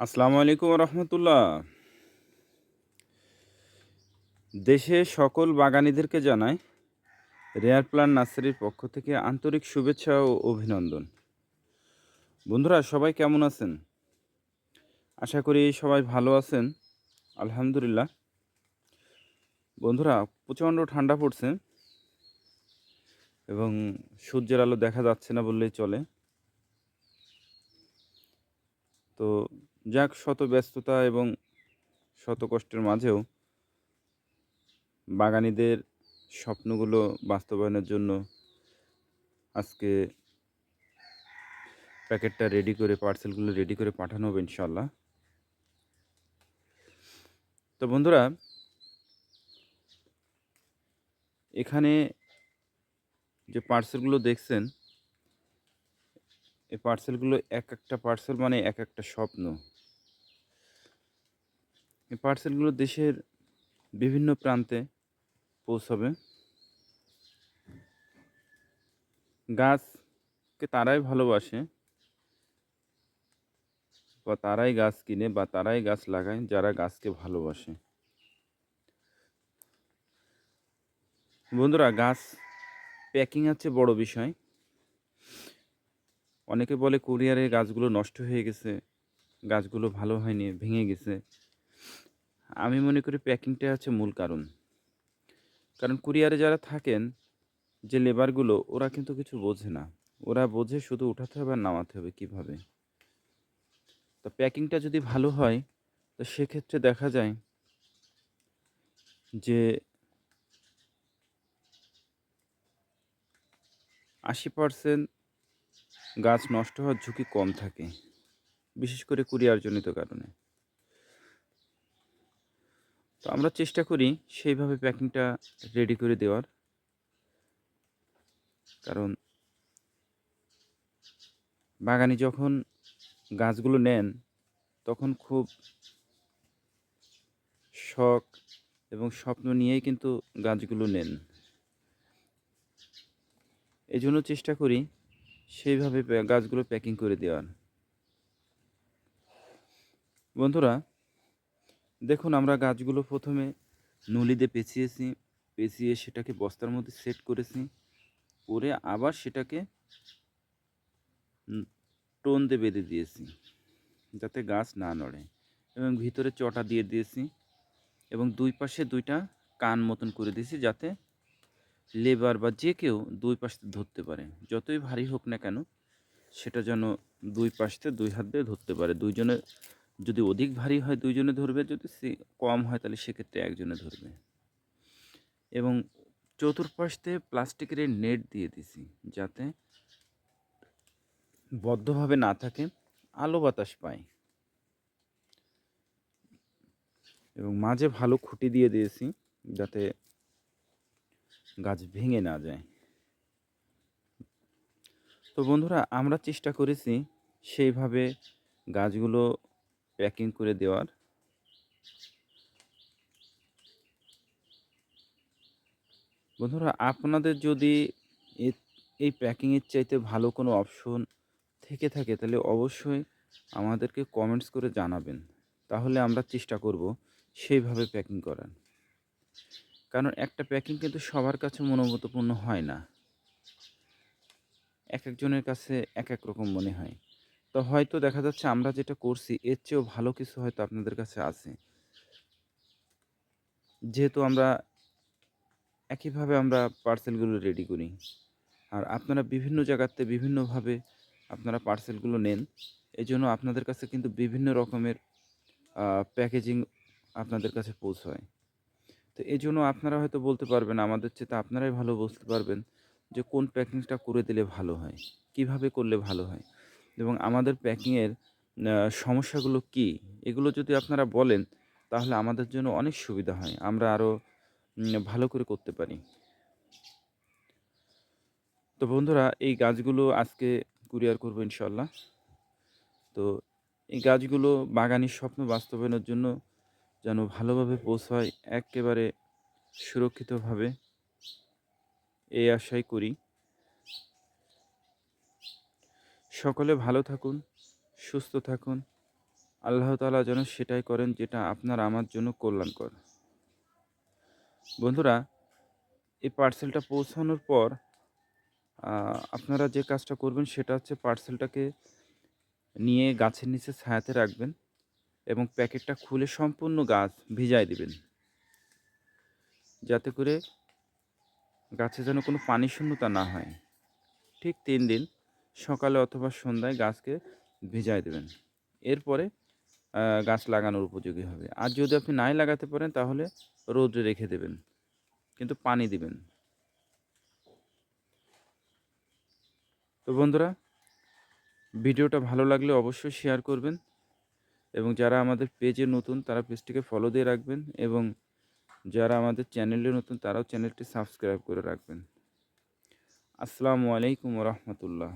আসসালামু আলাইকুম রহমতুল্লাহ। দেশে সকল বাগানীদেরকে জানাই রেয়ার প্লান্ট নার্সারির পক্ষ থেকে আন্তরিক শুভেচ্ছা ও অভিনন্দন। বন্ধুরা সবাই কেমন আছেন? আশা করি সবাই ভালো আছেন। আলহামদুলিল্লাহ। বন্ধুরা প্রচণ্ড ঠান্ডা পড়ছে এবং সূর্যের আলো দেখা যাচ্ছে না বললেই চলে। তো যাক, শত ব্যস্ততা এবং শত কষ্টের মাঝেও বাগানীদের স্বপ্নগুলো বাস্তবায়নের জন্য আজকে প্যাকেটটা রেডি করে, পার্সেলগুলো রেডি করে পাঠানো হবে ইনশাল্লাহ। তো বন্ধুরা, এখানে যে পার্সেলগুলো দেখছেন, এই পার্সেলগুলো এক একটা পার্সেল মানে এক একটা স্বপ্ন। এই পার্সেলগুলো দেশের বিভিন্ন প্রান্তে পৌঁছাবে। গাছকে তারাই ভালোবাসে বা তারাই গাছ কিনে বা তারাই গাছ লাগায় যারা গাছকে ভালোবাসে। বন্ধুরা, গাছ প্যাকিং হচ্ছে বড় বিষয়। অনেকে বলে কুরিয়ারে গাছগুলো নষ্ট হয়ে গেছে, গাছগুলো ভালো হয়নি, ভেঙে গেছে। আমি মনে করি প্যাকিংটা হচ্ছে মূল কারণ। কারণ কুরিয়ারে যারা থাকেন, যে লেবারগুলো, ওরা কিন্তু কিছু বোঝে না। ওরা বোঝে শুধু উঠাতে হবে আর নামাতে হবে কীভাবে। তো প্যাকিংটা যদি ভালো হয়, তো সেক্ষেত্রে দেখা যায় যে 80% গাছ নষ্ট হওয়ার ঝুঁকি কম থাকে, বিশেষ করে কুরিয়ারজনিত কারণে। তো আমরা চেষ্টা করি সেইভাবে প্যাকিংটা রেডি করে দেওয়ার। কারণ বাগানি যখন গাছগুলো নেন, তখন খুব শখ এবং স্বপ্ন নিয়েই কিন্তু গাছগুলো নেন। এজন্য চেষ্টা করি সেইভাবে গাছগুলো প্যাকিং করে দেওয়ার। বন্ধুরা দেখুন, আমরা গাছগুলো প্রথমে নলিতে পেঁচিয়েছি, পেঁচিয়ে সেটাকে বস্তার মধ্যে সেট করেছি, করে আবার সেটাকে টোন দিয়ে বেঁধে দিয়েছি যাতে গাছ না নড়ে, এবং ভিতরে চটা দিয়ে দিয়েছি এবং দুই পাশে দুইটা কান মতন করে দিয়েছি যাতে লেবার বা যে কেউ দুই পাশ থেকে ধরতে পারে। যতই ভারী হোক না কেন, সেটা যেন দুই পাশ থেকে দুই হাত দিয়ে ধরতে পারে। দুইজনে যদি অধিক ভারী হয় দুইজনে ধরবে, যদি কম হয় তাহলে সেক্ষেত্রে একজনে ধরবে। এবং চতুর্পাশ থেকে প্লাস্টিকের নেট দিয়ে দিছি যাতে বদ্ধভাবে না থাকে, আলো বাতাস পায়। এবং মাঝে ভালো খুঁটি দিয়ে দিয়েছি যাতে গাছ ভেঙে না যায়। তো বন্ধুরা, আমরা চেষ্টা করেছি সেইভাবে গাছগুলো প্যাকিং করে দেওয়ার। বন্ধুরা, আপনাদের যদি এই প্যাকিংয়ের চাইতে ভালো কোনো অপশন থেকে থাকে তাহলে অবশ্যই আমাদেরকে কমেন্টস করে জানাবেন। তাহলে আমরা চেষ্টা করব সেইভাবে প্যাকিং করার। কারণ একটা প্যাকিং কিন্তু সবার কাছে মনোমতপূর্ণ হয় না, এক একজনের কাছে এক এক রকম মনে হয়। তো হয়তো দেখা যাচ্ছে আমরা যেটা করছি এর চেয়েও ভালো কিছু হয়তো আপনাদের কাছে আছে। যেহেতু আমরা একইভাবে আমরা পার্সেলগুলো রেডি করি, আর আপনারা বিভিন্ন জায়গাতে বিভিন্নভাবে আপনারা পার্সেলগুলো নেন, এই জন্য আপনাদের কাছে কিন্তু বিভিন্ন রকমের প্যাকেজিং আপনাদের কাছে পৌঁছায়। তো এই জন্য আপনারা হয়তো বলতে পারবেন, আমাদের চেয়ে আপনারাই ভালো বুঝতে পারবেন যে কোন প্যাকিংটা করে দিলে ভালো হয়, কিভাবে করলে ভালো হয়, এবং আমাদের প্যাকিংয়ের সমস্যাগুলো কি, এগুলো যদি আপনারা বলেন তাহলে আমাদের জন্য অনেক সুবিধা হয়, আমরা আরও ভালো করে করতে পারি। তো বন্ধুরা, এই গাছগুলো আজকে কুরিয়ার করবো ইনশাল্লাহ। তো এই গাছগুলো বাগানের স্বপ্ন বাস্তবায়নের জন্য যেন ভালোভাবে পৌঁছায়, একেবারে সুরক্ষিতভাবে, এই আশাই করি। সকলে ভালো থাকুন, সুস্থ থাকুন। আল্লাহ তাআলা যেন সেটাই করেন যেটা আপনার আমার জন্য কল্যাণকর। বন্ধুরা, এই পার্সেলটা পৌঁছানোর পর আপনারা যে কাজটা করবেন সেটা হচ্ছে পার্সেলটাকে নিয়ে গাছের নিচে ছায়াতে রাখবেন এবং প্যাকেটটা খুলে সম্পূর্ণ গাছ ভিজায় দিবেন। যাতে করে গাছে যেন কোনো পানি শূন্যতা না হয়। ঠিক ৩ দিন সকালে অথবা সন্ধ্যায় গাছকে ভিজায় দেবেন। এরপরে গাছ লাগানোর উপযোগী হবে। আর যদি আপনি নাই লাগাতে পারেন তাহলে রৌদ্রে রেখে দেবেন। কিন্তু পানি দিবেন। তো বন্ধুরা, ভিডিওটা ভালো লাগলে অবশ্যই শেয়ার করবেন এবং যারা আমাদের পেজে নতুন তারা পেজটিকে ফলো দিয়ে রাখবেন এবং যারা আমাদের চ্যানেলে নতুন তারাও চ্যানেলটি সাবস্ক্রাইব করে রাখবেন। আসসালামু আলাইকুম ওয়া রাহমাতুল্লাহ।